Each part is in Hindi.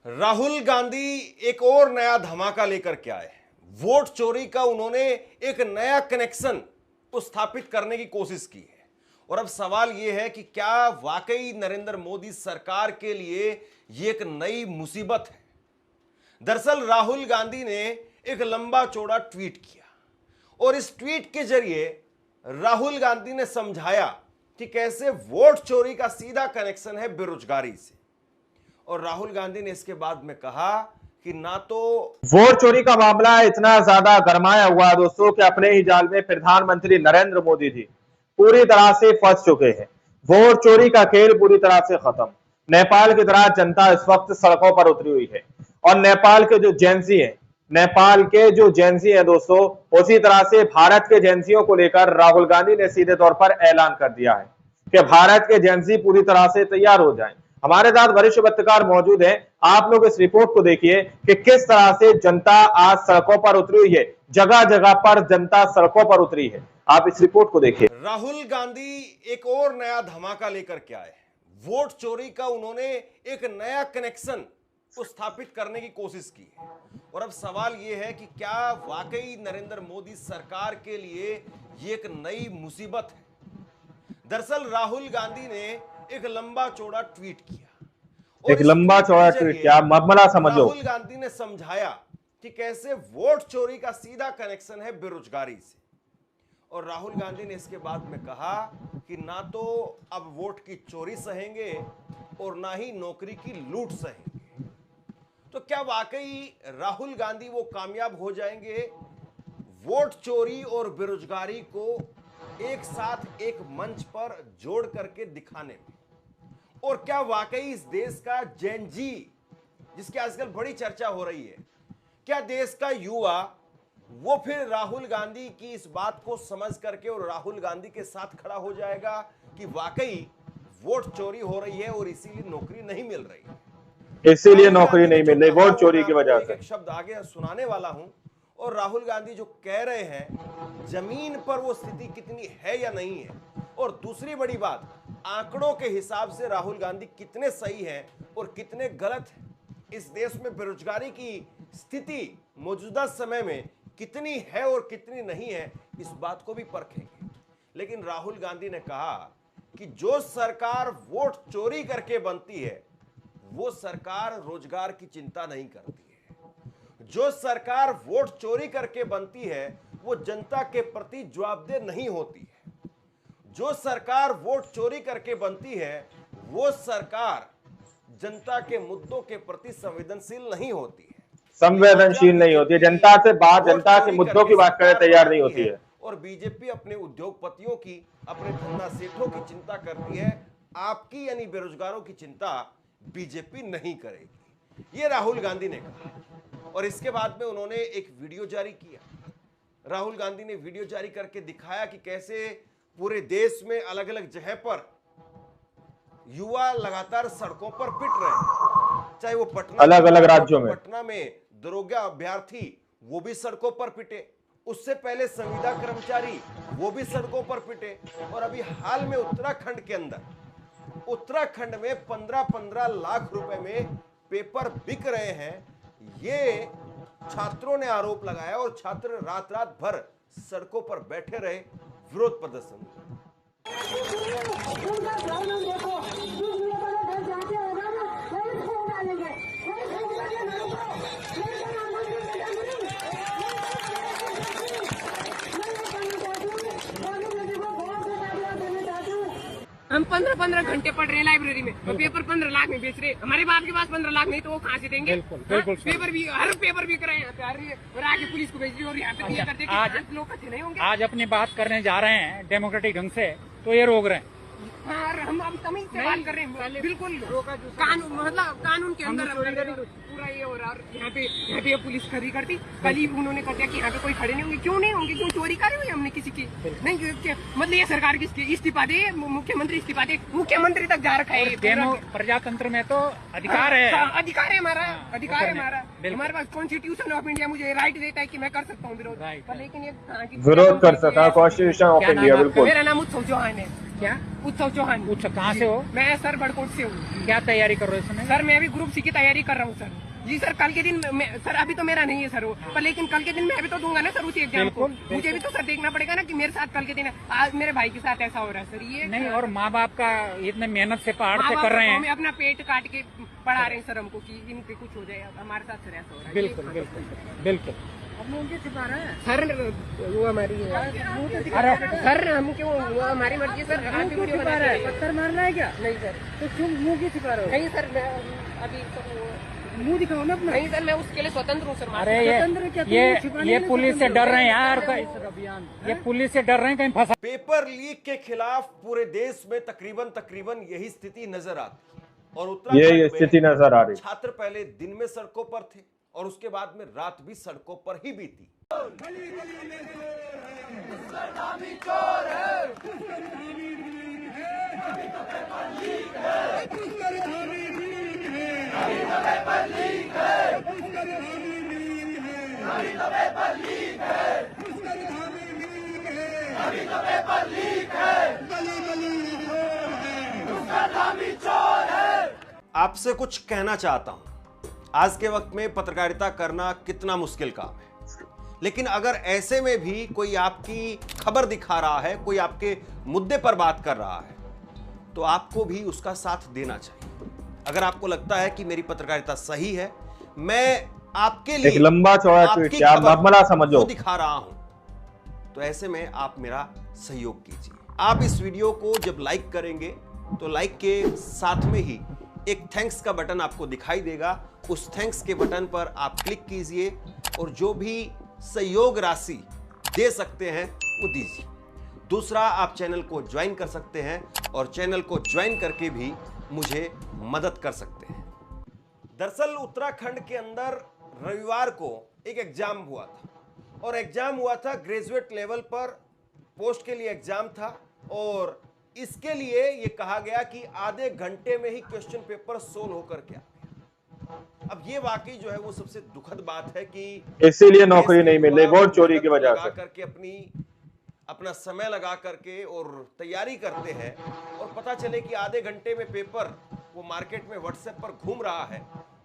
राहुल गांधी एक और नया धमाका लेकर के आए। वोट चोरी का उन्होंने एक नया कनेक्शन स्थापित करने की कोशिश की है। और अब सवाल यह है कि क्या वाकई नरेंद्र मोदी सरकार के लिए यह एक नई मुसीबत है। दरअसल राहुल गांधी ने एक लंबा चौड़ा ट्वीट किया और इस ट्वीट के जरिए राहुल गांधी ने समझाया कि कैसे वोट चोरी का सीधा कनेक्शन है बेरोजगारी से। और राहुल गांधी ने इसके बाद में कहा कि ना तो वोट चोरी का मामला इतना ज्यादा गरमाया हुआ दोस्तों कि अपने ही जाल में प्रधानमंत्री नरेंद्र मोदी जी पूरी तरह से फंस चुके हैं। वोट चोरी का खेल पूरी तरह से खत्म। नेपाल की तरह जनता इस वक्त सड़कों पर उतरी हुई है और नेपाल के जो जेंजी है दोस्तों, उसी तरह से भारत के जेंजियों को लेकर राहुल गांधी ने सीधे तौर पर ऐलान कर दिया है कि भारत के जेंजी पूरी तरह से तैयार हो जाएं। हमारे साथ वरिष्ठ पत्रकार मौजूद हैं। आप लोग इस रिपोर्ट को देखिए कि किस तरह से जनता आज सड़कों पर उतरी हुई है। जगह जगह पर जनता सड़कों पर उतरी है। आप इस रिपोर्ट को देखिए। राहुल गांधी एक और नया धमाका लेकर के आए। वोट चोरी का उन्होंने एक नया कनेक्शन स्थापित करने की कोशिश की है। और अब सवाल यह है कि क्या वाकई नरेंद्र मोदी सरकार के लिए यह एक नई मुसीबत है। दरअसल राहुल गांधी ने एक लंबा चौड़ा ट्वीट किया। एक लंबा चौड़ा ट्वीट किया, मामला समझो। राहुल गांधी ने समझाया कि कैसे वोट चोरी का सीधा कनेक्शन है बेरोजगारी से। और राहुल गांधी ने इसके बाद में कहा कि ना तो अब वोट की चोरी सहेंगे और ना ही नौकरी की लूट सहेंगे। तो क्या वाकई राहुल गांधी वो कामयाब हो जाएंगे वोट चोरी और बेरोजगारी को एक साथ एक मंच पर जोड़ करके दिखाने में? और क्या वाकई इस देश का जेन जी, जिसकी आजकल बड़ी चर्चा हो रही है, क्या देश का युवा वो फिर राहुल गांधी की इस बात को समझ करके और राहुल गांधी के साथ खड़ा हो जाएगा कि वाकई वोट चोरी हो रही है और इसीलिए नौकरी नहीं मिल रही है? इसीलिए नौकरी नहीं मिल रही वोट चोरी की वजह से। एक शब्द आगे सुनाने वाला हूं। और राहुल गांधी जो कह रहे हैं जमीन पर वो स्थिति कितनी है या नहीं है। और दूसरी बड़ी बात, आंकड़ों के हिसाब से राहुल गांधी कितने सही हैं और कितने गलत हैं। इस देश में बेरोजगारी की स्थिति मौजूदा समय में कितनी है और कितनी नहीं है, इस बात को भी परखेंगे। लेकिन राहुल गांधी ने कहा कि जो सरकार वोट चोरी करके बनती है वो सरकार रोजगार की चिंता नहीं करती है। जो सरकार वोट चोरी करके बनती है वो जनता के प्रति जवाबदेह नहीं होती है। जो सरकार वोट चोरी करके बनती है वो सरकार जनता के मुद्दों के प्रति संवेदनशील नहीं होती है। संवेदनशील नहीं होती है। जनता से बात, जनता के मुद्दों की बात करने तैयार नहीं होती है। और बीजेपी अपने उद्योगपतियों की, अपने धंधा सेठों की चिंता करती है। आपकी यानी बेरोजगारों की चिंता बीजेपी नहीं करेगी, ये राहुल गांधी ने कहा। और इसके बाद में उन्होंने एक वीडियो जारी किया। राहुल गांधी ने वीडियो जारी करके दिखाया कि कैसे पूरे देश में अलग अलग जगह पर युवा लगातार सड़कों पर पिट रहे हैं। चाहे वो पटना, अलग अलग राज्यों में, पटना में दरोगा अभ्यर्थी वो भी सड़कों पर पिटे, उससे पहले संविदा कर्मचारी वो भी सड़कों पर पिटे। और अभी हाल में उत्तराखंड के अंदर, उत्तराखंड में 15-15 लाख रुपए में पेपर बिक रहे हैं। ये छात्रों ने आरोप लगाया और छात्र रात रात भर सड़कों पर बैठे रहे विरोध प्रदर्शन। हम 15-15 घंटे पढ़ रहे हैं लाइब्रेरी में और पेपर 15 लाख में बेच रहे। हमारे बाप के पास 15 लाख नहीं तो वो कहाँ से देंगे? बिल्कुल पेपर भी, हर पेपर बिक रहे हैं और आगे पुलिस को भेज रही और यहाँ पे ये करते कि लोग अच्छे नहीं होंगे। आज अपनी बात करने जा रहे हैं डेमोक्रेटिक ढंग से, तो ये रोक रहे हैं। हाँ, हम अब तमीज से बात कर रहे हैं। बिल्कुल कानून, मतलब कानून के अंदर पूरा ये हो रहा है। यहाँ पे पुलिस खड़ी करती, कल ही उन्होंने कहा कि यहाँ पे कोई खड़े नहीं होंगे। क्यों नहीं होंगे? क्यों चोरी करे हुई हमने किसी की? नहीं, मतलब ये सरकार किसकी? इस्तीफा दे, मुख्यमंत्री इस्तीफा दे, मुख्यमंत्री तक जा रखा है। प्रजातंत्र में तो अधिकार है, अधिकार है हमारा, अधिकार है हमारा। हमारे पास कॉन्स्टिट्यूशन ऑफ इंडिया मुझे राइट देता है कि मैं कर सकता हूँ विरोध, लेकिन ये विरोध कर सकता है कॉन्स्टिट्यूशन ऑफ इंडिया। बिल्कुल। मेरा नाम उत्सव चौहान है। क्या उत्सव चौहान। उत्सव कहाँ से हो? मैं सर बड़कोट से हूँ। क्या तैयारी कर रहे हो इसमें? सर मैं अभी ग्रुप सी की तैयारी कर रहा हूँ सर। जी सर, कल के दिन सर अभी तो मेरा नहीं है सर वो, पर लेकिन कल के दिन मैं भी तो दूंगा ना सर उसी एग्जाम को। मुझे भी तो सर देखना पड़ेगा ना कि मेरे साथ कल के दिन आज मेरे भाई के साथ ऐसा हो रहा है सर। ये नहीं, और माँ बाप का इतने मेहनत से पहाड़ से कर रहे हैं, हमें अपना पेट काट के पढ़ा रहे हैं सर हमको कि इनके कुछ हो जाए, हमारे साथ सर ऐसा हो रहा है। बिल्कुल बिल्कुल बिल्कुल। सर वो हमारी अरे सर हम क्यों, वो हमारी मर्जी सर। आप भी वीडियो बना रहे हैं, पत्थर मारना है क्या? नहीं सर। तो क्यों मुंह क्यों छिपा रहे हो? नहीं सर, मैं अभी मुंह दिखाओ ना अपना। नहीं सर, मैं उसके लिए स्वतंत्र हूँ सर। अरे ये पुलिस से डर रहे हैं यार, ये पुलिस से डर रहे हैं कहीं फंसा। पेपर लीक के खिलाफ पूरे देश में तकरीबन यही स्थिति नजर आती और ये उत्तराखंड स्थिति में नजर आ रही। छात्र पहले दिन में सड़कों पर थे और उसके बाद में रात भी सड़कों पर ही बीती। आपसे कुछ कहना चाहता हूं। आज के वक्त में पत्रकारिता करना कितना मुश्किल काम है, लेकिन अगर ऐसे में भी कोई आपकी खबर दिखा रहा है, कोई आपके मुद्दे पर बात कर रहा है, तो आपको भी उसका साथ देना चाहिए। अगर आपको लगता है कि मेरी पत्रकारिता सही है, मैं आपके लिए एक लंबा चौड़ा ट्वीट आपकी आप खबर मर्मला समझो को दिखा रहा हूं, तो ऐसे में आप मेरा सहयोग कीजिए। आप इस वीडियो को जब लाइक करेंगे तो लाइक के साथ में ही एक थैंक्स का बटन आपको दिखाई देगा। उस थैंक्स के बटन पर आप क्लिक कीजिए और जो भी सहयोग राशि दे सकते हैं वो दीजिए। दूसरा, आप चैनल को ज्वाइन कर सकते हैं और चैनल को ज्वाइन करके भी मुझे मदद कर सकते हैं। दरअसल उत्तराखंड के अंदर रविवार को एक एग्जाम हुआ था और एग्जाम हुआ था ग्रेजुएट लेवल पर, पोस्ट के लिए एग्जाम था और इसके लिए ये कहा गया कि आधे घंटे में ही क्वेश्चन पेपर सोल्व होकर के आ गया। अब ये वाकई जो है वो सबसे दुखद बात है कि इसीलिए नौकरी नहीं मिल रही वोट चोरी की वजह से। करके अपना समय लगा करके और तैयारी करते हैं और पता चले कि आधे घंटे में पेपर वो मार्केट में व्हाट्सएप पर घूम रहा है,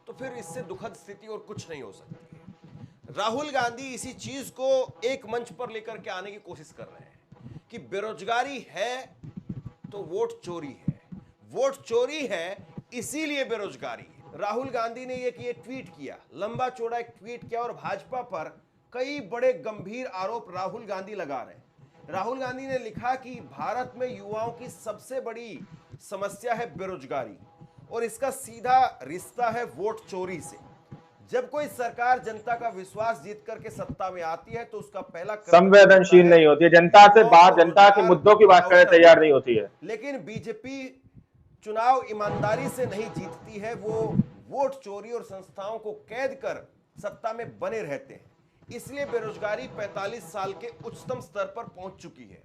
तो फिर इससे दुखद स्थिति और कुछ नहीं हो सकती है। राहुल गांधी इसी चीज को एक मंच पर लेकर के आने की कोशिश कर रहे हैं कि बेरोजगारी है तो वोट चोरी है, वोट चोरी है इसीलिए बेरोजगारी है। राहुल गांधी ने ये ट्वीट किया, लंबा चौड़ा एक ट्वीट किया और भाजपा पर कई बड़े गंभीर आरोप राहुल गांधी लगा रहे हैं। राहुल गांधी ने लिखा कि भारत में युवाओं की सबसे बड़ी समस्या है बेरोजगारी और इसका सीधा रिश्ता है वोट चोरी से। जब कोई सरकार जनता का विश्वास जीत करके सत्ता में आती है तो उसका पहला संवेदनशील नहीं होती है, जनता से बात, जनता के मुद्दों की बात करने तैयार नहीं होती है। लेकिन बीजेपी चुनाव ईमानदारी से नहीं जीतती है, वो वोट चोरी और संस्थाओं को कैद कर सत्ता में बने रहते हैं। इसलिए बेरोजगारी 45 साल के उच्चतम स्तर पर पहुंच चुकी है,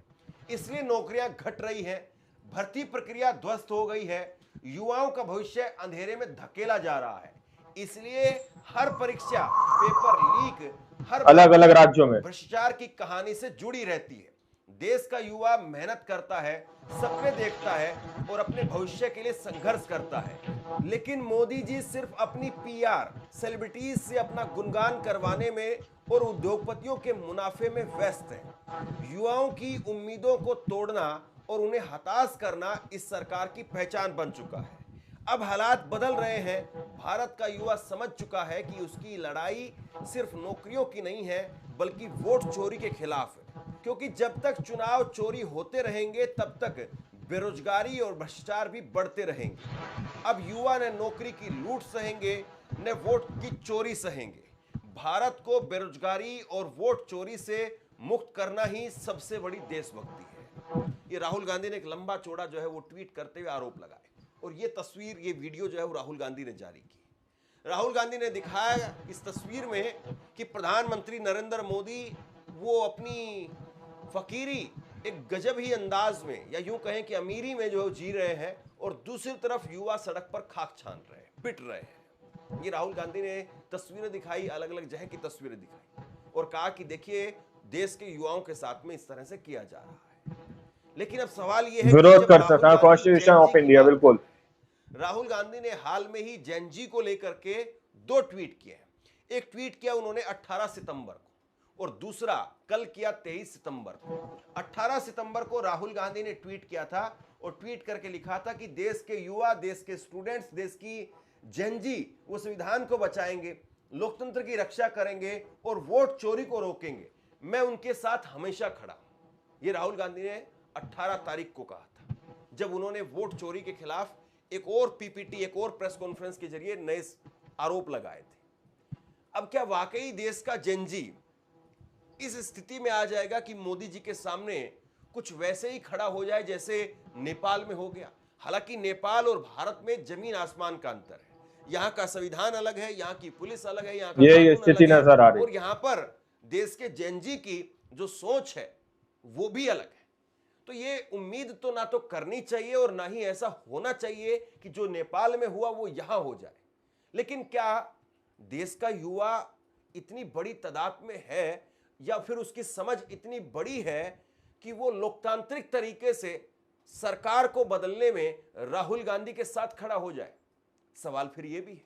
इसलिए नौकरियां घट रही हैं, भर्ती प्रक्रिया ध्वस्त हो गई है, युवाओं का भविष्य अंधेरे में धकेला जा रहा है। इसलिए हर परीक्षा, पेपर लीक, हर अलग अलग राज्यों में भ्रष्टाचार की कहानी से जुड़ी रहती है। देश का युवा मेहनत करता है, सपने देखता है और अपने भविष्य के लिए संघर्ष करता है, लेकिन मोदी जी सिर्फ अपनी पीआर, सेलिब्रिटीज से अपना गुणगान करवाने में और उद्योगपतियों के मुनाफे में व्यस्त हैं। युवाओं की उम्मीदों को तोड़ना और उन्हें हताश करना इस सरकार की पहचान बन चुका है। अब हालात बदल रहे हैं। भारत का युवा समझ चुका है कि उसकी लड़ाई सिर्फ नौकरियों की नहीं है बल्कि वोट चोरी के खिलाफ है, क्योंकि जब तक चुनाव चोरी होते रहेंगे तब तक बेरोजगारी और भ्रष्टाचार भी बढ़ते रहेंगे। अब युवा न नौकरी की लूट सहेंगे न वोट की चोरी सहेंगे। भारत को बेरोजगारी और वोट चोरी से मुक्त करना ही सबसे बड़ी देशभक्ति है। ये राहुल गांधी ने एक लंबा चौड़ा जो है वो ट्वीट करते हुए आरोप लगाए और ये तस्वीर, ये वीडियो जो है वो राहुल गांधी ने जारी की। राहुल गांधी ने दिखाया इस तस्वीर में कि प्रधानमंत्री नरेंद्र मोदी वो अपनी फकीरी एक गजब ही अंदाज में, या यूं कहें कि अमीरी में जो जी रहे हैं और दूसरी तरफ युवा सड़क पर खाक छान रहे हैं, पिट रहे हैं। ये राहुल गांधी ने तस्वीरें दिखाई, अलग अलग जगह की तस्वीरें दिखाई और कहा कि देखिए देश के युवाओं के साथ में इस तरह से किया जा रहा है। लेकिन अब सवाल यह है कि विरोध जब कर राहुल सका गांधी कॉन्स्टिट्यूशन जैन ऑफ जी की इंडिया, बात- बिल्कुल। राहुल गांधी ने हाल में ही जैन जी को लेकर के 2 ट्वीट किए हैं। एक ट्वीट किया उन्होंने 18 सितंबर को और दूसरा कल किया 23 सितंबर को। 18 सितंबर को राहुल गांधी ने ट्वीट किया था और ट्वीट करके लिखा था कि देश के युवा, देश के स्टूडेंट्स, देश की जैन जी वो संविधान को बचाएंगे, लोकतंत्र की रक्षा करेंगे और वोट चोरी को रोकेंगे। मैं उनके साथ हमेशा खड़ा हूं। ये राहुल गांधी ने 18 तारीख को कहा था, जब उन्होंने वोट चोरी के खिलाफ एक और पीपीटी, एक और प्रेस कॉन्फ्रेंस के जरिए नए आरोप लगाए थे। अब क्या वाकई देश का जैन जी इस स्थिति में आ जाएगा कि मोदी जी के सामने कुछ वैसे ही खड़ा हो जाए जैसे नेपाल में हो गया? हालांकि नेपाल और भारत में जमीन आसमान का अंतर है। यहाँ का संविधान अलग है, यहाँ की पुलिस अलग है, यहाँ का ये कानून स्थिति अलग है, नजर आ रही है। और यहाँ पर देश के जैन जी की जो सोच है वो भी अलग है। तो ये उम्मीद तो ना तो करनी चाहिए और ना ही ऐसा होना चाहिए कि जो नेपाल में हुआ वो यहां हो जाए। लेकिन क्या देश का युवा इतनी बड़ी तादाद में है या फिर उसकी समझ इतनी बड़ी है कि वो लोकतांत्रिक तरीके से सरकार को बदलने में राहुल गांधी के साथ खड़ा हो जाए? सवाल फिर ये भी है।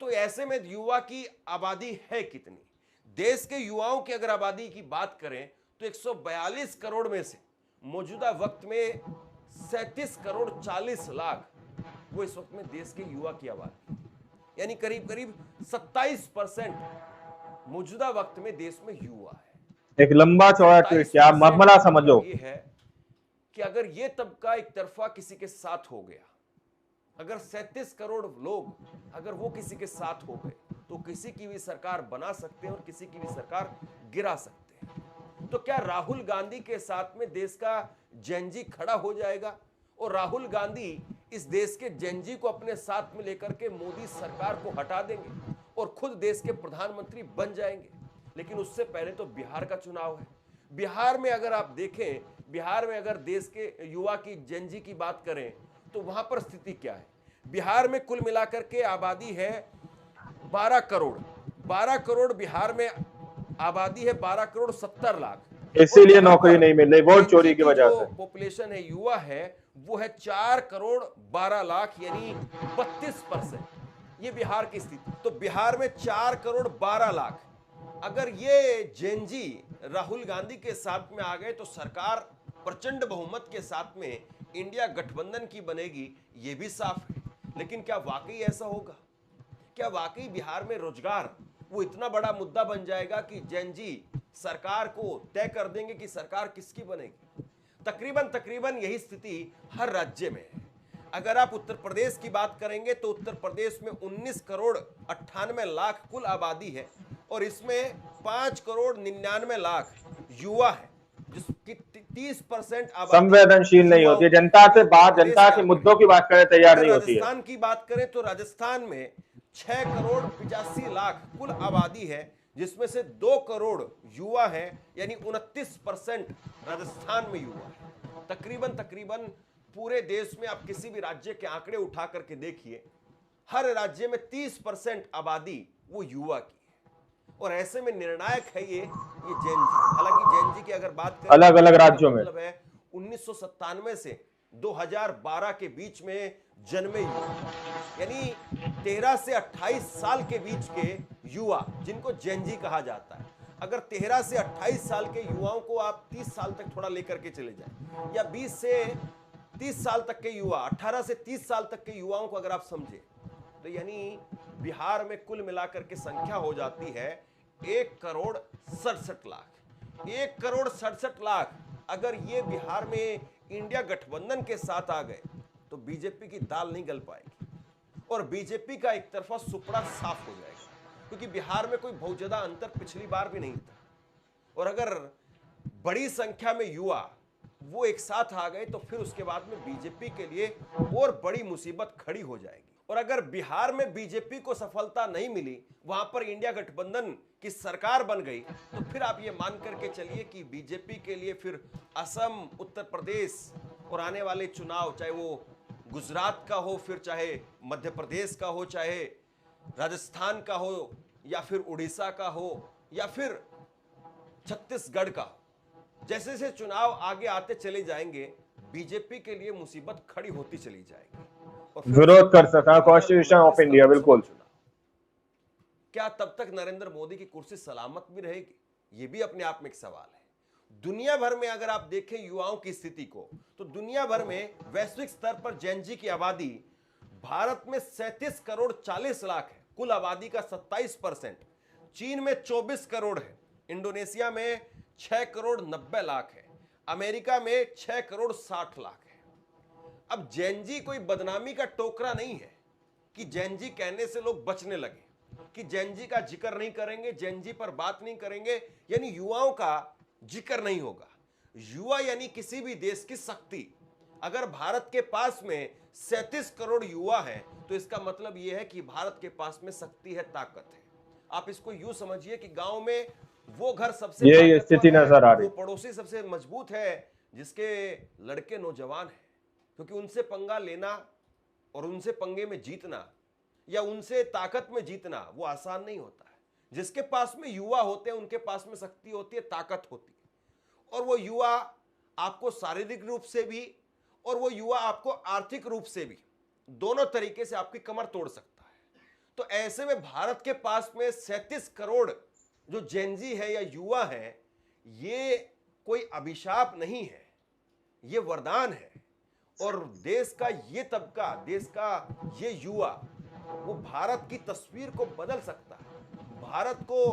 तो ऐसे में युवा की आबादी है कितनी? देश के युवाओं की अगर आबादी की बात करें तो 142 करोड़ में से मौजूदा वक्त में 37 करोड़ 40 लाख वो इस वक्त में देश के युवा की आबादी, यानी करीब करीब 27% मौजूदा वक्त में देश में युवा है। एक लंबा चौड़ा ट्वीट किया, मामला समझो। ये है कि अगर ये तबका एक तरफा किसी के साथ हो गया, अगर 37 करोड़ लोग अगर वो किसी के साथ हो गए तो किसी की भी सरकार बना सकते हैं और किसी की भी सरकार गिरा सकते हैं। तो क्या राहुल गांधी के साथ में देश का जैन जी खड़ा हो जाएगा और राहुल गांधी इस देश के जैन जी को अपने साथ में लेकर के मोदी सरकार को हटा देंगे और खुद देश के प्रधानमंत्री बन जाएंगे? लेकिन उससे पहले तो बिहार का चुनाव है। बिहार में अगर आप देखें, बिहार में अगर देश के युवा की जैन जी की बात करें तो वहां पर स्थिति क्या है? बिहार में कुल मिलाकर के आबादी है 12 करोड़। 12 करोड़ बिहार में आबादी है, 12 करोड़ 70 लाख। इसीलिए नौकरी नहीं मिल रही वोट चोरी की वजह से। पॉपुलेशन है, युवा है, वो है 4 करोड़ 12 लाख, यानी 32%। ये बिहार की स्थिति। तो बिहार में 4 करोड़ 12 लाख अगर ये जैन जी राहुल गांधी के साथ में आ गए तो सरकार प्रचंड बहुमत के साथ में इंडिया गठबंधन की बनेगी, ये भी साफ है। लेकिन क्या वाकई ऐसा होगा? क्या वाकई बिहार में रोजगार वो इतना बड़ा मुद्दा बन जाएगा कि जैन जी सरकार को तय कर देंगे कि सरकार किसकी बनेगी? तकरीबन यही स्थिति हर राज्य में है। अगर आप उत्तर प्रदेश की बात करेंगे तो उत्तर प्रदेश में 19 करोड़ 98 लाख कुल आबादी है और इसमें 5 करोड़ 99 लाख युवा है, जिसकी 30% आबादी संवेदनशील नहीं होती है। जनता से बात, जनता के मुद्दों की बात करें तैयार नहीं होती है। राजस्थान की बात करें तो राजस्थान में 6 करोड़ 85 लाख कुल आबादी है, जिसमें से 2 करोड़ युवा है, यानी 29% राजस्थान में युवा है। तकरीबन पूरे देश में आप किसी भी राज्य के आंकड़े उठा करके देखिए, हर राज्य में 30% आबादी वो युवा की है। और ऐसे में निर्णायक है ये जैन जी। हालांकि जैन जी की अगर बात करें अलग अलग राज्यों में, मतलब है 1997 से 2012 के बीच में जन्मे युवा, यानी 13 से 28 साल के बीच के युवा जिनको जैन जी कहा जाता है। अगर 13 से 28 साल के युवाओं को आप 30 साल तक थोड़ा लेकर के चले जाएं, या 20 से 30 साल तक के युवा, 18 से 30 साल तक के युवाओं को अगर आप समझे तो यानी बिहार में कुल मिलाकर के संख्या हो जाती है 1 करोड़ 67 लाख। 1 करोड़ 67 लाख अगर ये बिहार में इंडिया गठबंधन के साथ आ गए तो बीजेपी की दाल नहीं गल पाएगी और बीजेपी का एक तरफा सुपड़ा साफ हो जाएगा, क्योंकि बिहार में कोई बहुत ज्यादा अंतर पिछली बार भी नहीं था। और अगर बड़ी संख्या में युवा वो एक साथ आ गए तो फिर उसके बाद में बीजेपी के लिए और बड़ी मुसीबत खड़ी हो जाएगी। और अगर बिहार में बीजेपी को सफलता नहीं मिली, वहां पर इंडिया गठबंधन की सरकार बन गई, तो फिर आप ये मान करके चलिए कि बीजेपी के लिए फिर असम, उत्तर प्रदेश और आने वाले चुनाव, चाहे वो गुजरात का हो, फिर चाहे मध्य प्रदेश का हो, चाहे राजस्थान का हो, या फिर उड़ीसा का हो, या फिर छत्तीसगढ़ का हो, जैसे जैसे चुनाव आगे आते चले जाएंगे, बीजेपी के लिए मुसीबत खड़ी होती चली जाएगी और फिर विरोध कर सकता है कॉन्स्टिट्यूशन ऑफ इंडिया। बिल्कुल। क्या तब तक नरेंद्र मोदी की कुर्सी सलामत भी रहेगी? यह भी अपने आप में एक सवाल है। दुनिया भर में अगर आप देखें युवाओं की स्थिति को, तो दुनिया भर में वैश्विक स्तर पर जेनजी की आबादी भारत में 37 करोड़ 40 लाख है, कुल आबादी का 27%। चीन में 24 करोड़ है, इंडोनेशिया में 6 करोड़ 90 लाख है, अमेरिका में 6 करोड़ 60 लाख है। अब जेनजी कोई बदनामी का टोकरा नहीं है कि जेनजी कहने से लोग बचने लगे, कि जेनजी का जिक्र नहीं करेंगे, जेनजी पर बात नहीं करेंगे, यानी युवाओं का जिक्र नहीं होगा। युवा यानी किसी भी देश की शक्ति। अगर भारत के पास में 37 करोड़ युवा हैं, तो इसका मतलब यह है कि भारत के पास में शक्ति है, ताकत है। आप इसको यूं समझिए कि गांव में वो घर सबसे ये स्थिति नजर आ रही, वो पड़ोसी सबसे मजबूत है जिसके लड़के नौजवान हैं, क्योंकि उनसे पंगा लेना और उनसे पंगे में जीतना या उनसे ताकत में जीतना वो आसान नहीं होता है। जिसके पास में युवा होते हैं उनके पास में शक्ति होती है, ताकत होती है, और वो युवा आपको शारीरिक रूप से भी और वो युवा आपको आर्थिक रूप से भी, दोनों तरीके से आपकी कमर तोड़ सकता है। तो ऐसे में भारत के पास में 37 करोड़ जो जेनजी है या युवा है, ये कोई अभिशाप नहीं है, ये वरदान है। और देश का ये तबका, देश का ये युवा, वो भारत की तस्वीर को बदल सकता है, भारत को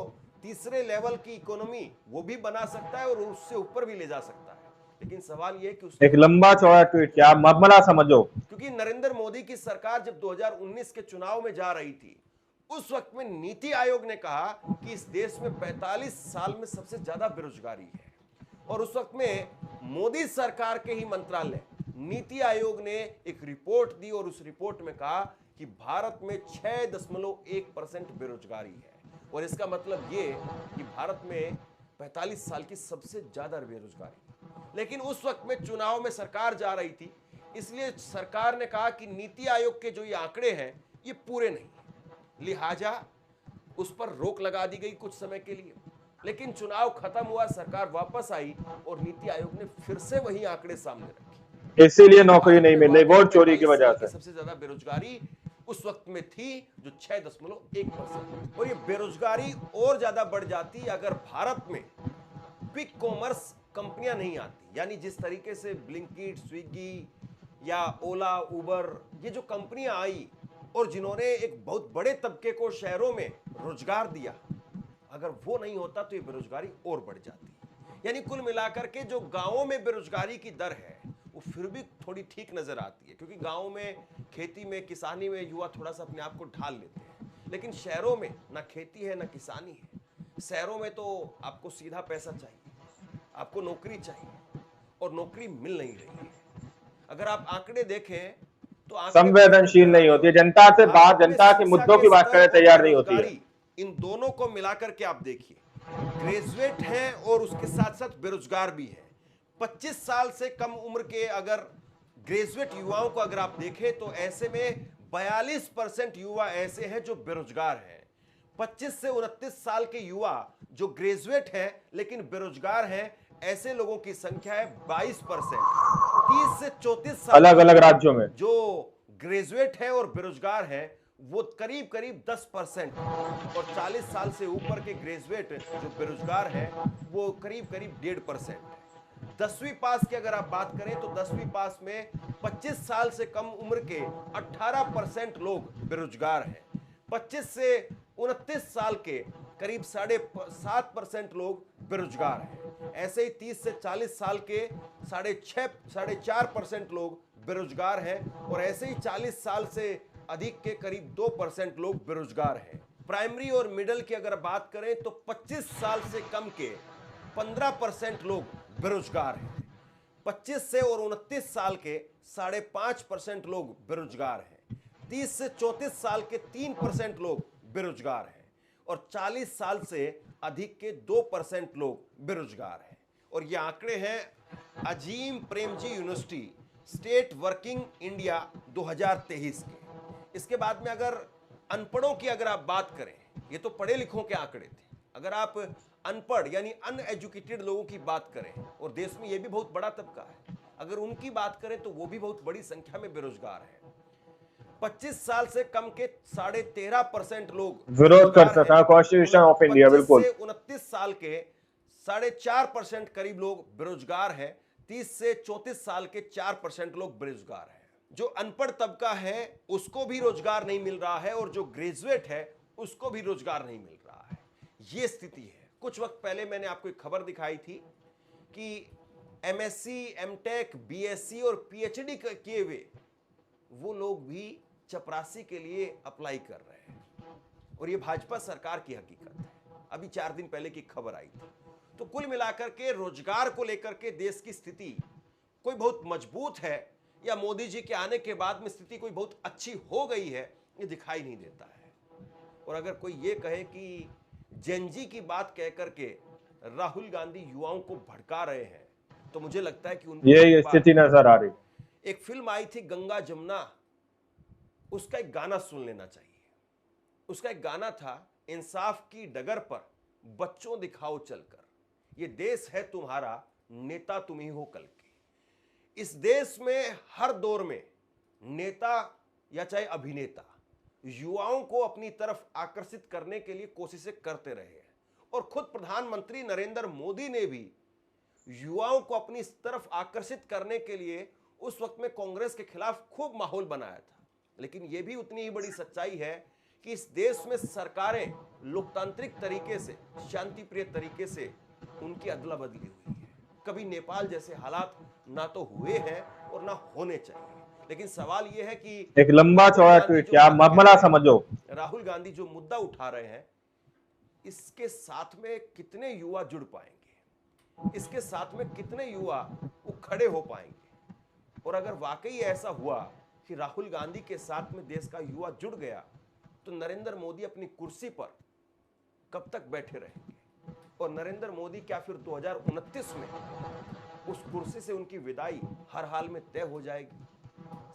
तीसरे लेवल की इकोनॉमी वो भी बना सकता है और उससे ऊपर भी ले जा सकता है। लेकिन सवाल ये है कि एक लंबा चौड़ा ट्वीट क्या मरमरा समझो, क्योंकि नरेंद्र मोदी की सरकार जब 2019 के चुनाव में जा रही थी, उस वक्त में नीति आयोग ने कहा कि इस देश में 45 साल में सबसे ज्यादा बेरोजगारी है, और उस वक्त में मोदी सरकार के ही मंत्रालय नीति आयोग ने एक रिपोर्ट दी और उस रिपोर्ट में कहा कि भारत में 6.1% बेरोजगारी है। और इसका मतलब ये कि भारत में 45 साल की सबसे ज्यादा बेरोजगारी। लेकिन उस वक्त में चुनाव में सरकार जा रही थी, इसलिए सरकार ने कहा कि नीति आयोग के जो ये आंकड़े हैं ये पूरे नहीं, लिहाजा उस पर रोक लगा दी गई कुछ समय के लिए। लेकिन चुनाव खत्म हुआ, सरकार वापस आई और नीति आयोग ने फिर से वही आंकड़े सामने रखे, इसीलिए नौकरी नहीं मिल रही वोट चोरी की वजह से। सबसे ज्यादा बेरोजगारी उस वक्त में थी जो 6.1%। और ये बेरोजगारी और ज्यादा बढ़ जाती अगर भारत में क्विक कॉमर्स कंपनियां नहीं आती, यानी जिस तरीके से ब्लिंकिट, स्विगी या ओला, उबर, ये जो कंपनियां आई और जिन्होंने एक बहुत बड़े तबके को शहरों में रोजगार दिया, अगर वो नहीं होता तो ये बेरोजगारी और बढ़ जाती। यानी कुल मिलाकर के जो गांवों में बेरोजगारी की दर है वो फिर भी थोड़ी ठीक नजर आती है, क्योंकि गांवों में खेती में, किसानी में युवा थोड़ा सा अपने आप को ढाल लेते हैं। लेकिन शहरों में ना खेती है ना किसानी है। शहरों में तो आपको सीधा पैसा चाहिए, आपको नौकरी चाहिए, और नौकरी मिल नहीं रही है। अगर आप आंकड़े देखें तो संवेदनशील नहीं होती है, जनता से बात, जनता के मुद्दों की बात करने तैयार नहीं होती है। इन दोनों को मिलाकर के आप देखिए, ग्रेजुएट है और उसके साथ साथ बेरोजगार भी है। 25 साल से कम उम्र के अगर ग्रेजुएट युवाओं को अगर आप देखें तो ऐसे में 42% युवा ऐसे हैं जो बेरोजगार हैं। 25 से 29 साल के युवा जो ग्रेजुएट हैं लेकिन बेरोजगार हैं, ऐसे लोगों की संख्या है 22%। 30 से 34 साल अलग अलग राज्यों में जो ग्रेजुएट है और बेरोजगार है वो करीब करीब 10%, और 40 साल से ऊपर के ग्रेजुएट जो बेरोजगार है वो करीब करीब 1.5%। 10वीं पास की अगर आप बात करें तो 10वीं पास में 25 साल से कम उम्र के 18% लोग बेरोजगार हैं। 25 से 29 साल के करीब 7.5% लोग बेरोजगार हैं। ऐसे ही 30 से 40 साल के 4.5% लोग बेरोजगार हैं, और ऐसे ही 40 साल से अधिक के करीब 2% लोग बेरोजगार हैं। प्राइमरी और मिडिल की अगर बात करें तो 25 साल से कम के 15% लोग बेरोजगार हैं। 25 से और 29 साल के 5.5% लोग बेरोजगार हैं। 30 से 34 साल के 3% लोग बेरोजगार हैं, और 40 साल से अधिक के 2% लोग बेरोजगार हैं। और ये आंकड़े हैं Azim Premji university state working India 2023 के। इसके बाद में अगर अनपढ़ों की अगर आप बात करें, ये तो पढ़े लिखों के आंकड़े थे, अगर आप अनपढ़ यानी अनएजुकेटेड लोगों की बात करें, और देश में यह भी बहुत बड़ा तबका है, अगर उनकी बात करें तो वो भी बहुत बड़ी संख्या में बेरोजगार हैं। 25 साल से कम के 13.5% लोग विरोध कर सकता कॉन्स्टिट्यूशन ऑफ इंडिया। बिल्कुल 29 साल के 4.5% करीब लोग बेरोजगार हैं। 30 से 34 साल के 4% लोग बेरोजगार हैं। जो अनपढ़ तबका है उसको भी रोजगार नहीं मिल रहा है, और जो ग्रेजुएट है उसको भी रोजगार नहीं मिल रहा है। यह स्थिति है। कुछ वक्त पहले मैंने आपको एक खबर दिखाई थी कि एमएससी, एमटेक, बीएससी और पीएचडी किए हुए वो लोग भी चपरासी के लिए अप्लाई कर रहे हैं, और ये भाजपा सरकार की हकीकत है। अभी 4 दिन पहले की खबर आई थी। तो कुल मिलाकर के रोजगार को लेकर के देश की स्थिति कोई बहुत मजबूत है, या मोदी जी के आने के बाद में स्थिति कोई बहुत अच्छी हो गई है, ये दिखाई नहीं देता है। और अगर कोई ये कहे कि जेनजी की बात कह करके राहुल गांधी युवाओं को भड़का रहे हैं, तो मुझे लगता है कि उनको ये स्थिति नजर आ रही। एक फिल्म आई थी गंगा जमुना, उसका एक गाना सुन लेना चाहिए। उसका एक गाना था, इंसाफ की डगर पर बच्चों दिखाओ चलकर, ये देश है तुम्हारा, नेता तुम ही हो कल के। इस देश में हर दौर में नेता या चाहे अभिनेता युवाओं को अपनी तरफ आकर्षित करने के लिए कोशिशें करते रहे हैं, और खुद प्रधानमंत्री नरेंद्र मोदी ने भी युवाओं को अपनी तरफ आकर्षित करने के लिए उस वक्त में कांग्रेस के खिलाफ खूब माहौल बनाया था। लेकिन यह भी उतनी ही बड़ी सच्चाई है कि इस देश में सरकारें लोकतांत्रिक तरीके से, शांतिप्रिय तरीके से उनकी अदला बदली हुई है। कभी नेपाल जैसे हालात ना तो हुए हैं और ना होने चाहिए। लेकिन सवाल यह है कि एक लंबा चौड़ा ट्वीट, क्या मामला समझो, राहुल गांधी जो मुद्दा उठा रहे हैं, इसके साथ में कितने युवा जुड़ पाएंगे, इसके साथ में कितने युवा वो खड़े हो पाएंगे। और अगर वाकई ऐसा हुआ कि राहुल गांधी के साथ में देश का युवा जुड़ गया, तो नरेंद्र मोदी अपनी कुर्सी पर कब तक बैठे रहेंगे, और नरेंद्र मोदी क्या फिर 2029 में उस कुर्सी से उनकी विदाई हर हाल में तय हो जाएगी?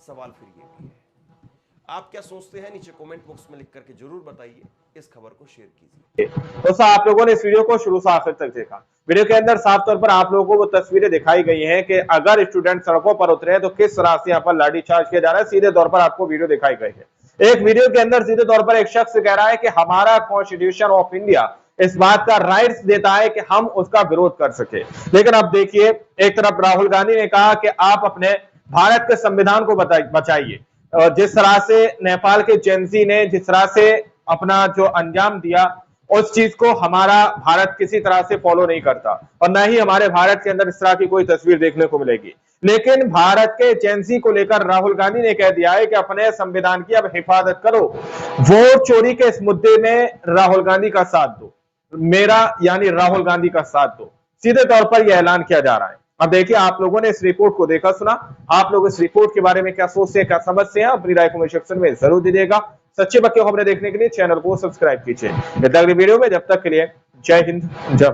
सवाल फिर ये भी है। आप क्या सोचते हैं, नीचे कमेंट बॉक्स में लिख करके जरूर बताइए। इस खबर को शेयर कीजिए। दोस्तों, आप लोगों ने इस वीडियो को शुरू से आखिर तक देखा। वीडियो के अंदर साफ तौर पर आप लोगों को वो तस्वीरें दिखाई गई हैं कि अगर स्टूडेंट सड़कों पर उतरे तो किस तरह से यहाँ पर लाठीचार्ज किया जा रहा है। सीधे तौर पर आपको वीडियो दिखाई गई है। एक वीडियो के अंदर सीधे तौर पर एक शख्स कह रहा है कि हमारा कॉन्स्टिट्यूशन ऑफ इंडिया इस बात का राइट्स देता है कि हम उसका विरोध कर सके। लेकिन अब देखिए, एक तरफ राहुल गांधी ने कहा कि आप अपने भारत के संविधान को बचाइए, और जिस तरह से नेपाल के जेनजी ने जिस तरह से अपना जो अंजाम दिया, उस चीज को हमारा भारत किसी तरह से फॉलो नहीं करता, और न ही हमारे भारत के अंदर इस तरह की कोई तस्वीर देखने को मिलेगी। लेकिन भारत के जेनजी को लेकर राहुल गांधी ने कह दिया है कि अपने संविधान की अब हिफाजत करो। वोट चोरी के इस मुद्दे में राहुल गांधी का साथ दो, मेरा यानी राहुल गांधी का साथ दो, सीधे तौर पर यह ऐलान किया जा रहा है। अब देखिए, आप लोगों ने इस रिपोर्ट को देखा सुना, आप लोग इस रिपोर्ट के बारे में क्या सोचते हैं, क्या समझते हैं, अपनी राय कमेंट सेक्शन में जरूर दीजिएगा। सच्चे बक्के खबरें देखने के लिए चैनल को सब्सक्राइब कीजिए। अगली वीडियो में, जब तक के लिए जय हिंद, जय भारत।